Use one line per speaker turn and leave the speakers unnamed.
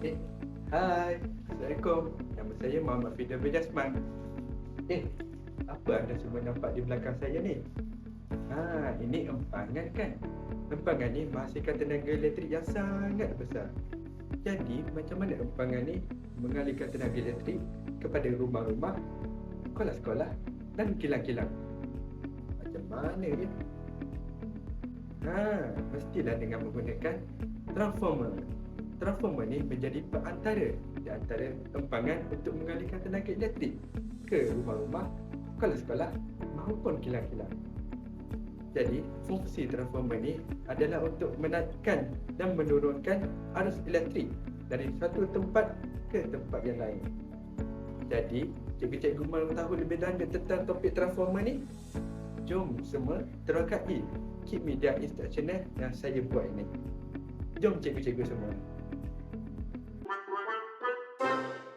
Eh, hai, Assalamualaikum. Nama saya Muhammad Fidel bin Jasman. Apa anda semua nampak di belakang saya ni? Ini empangan kan? Empangan ni menghasilkan tenaga elektrik yang sangat besar. Jadi, macam mana empangan ni mengalihkan tenaga elektrik kepada rumah-rumah, sekolah-sekolah dan kilang-kilang? Macam mana dia? Mestilah dengan menggunakan transformer. Transformer ni menjadi perantara di antara empangan untuk mengalihkan tenaga elektrik ke rumah-rumah, sekolah-sekolah maupun kilang-kilang. Jadi, fungsi transformer ni adalah untuk menaikkan dan menurunkan arus elektrik dari satu tempat ke tempat yang lain. Jadi, cikgu-cikgu mahu tahu lebih lanjut tentang topik transformer ni? Jom semua terokai kit media instructional yang saya buat ini. Jom cikgu-cikgu semua.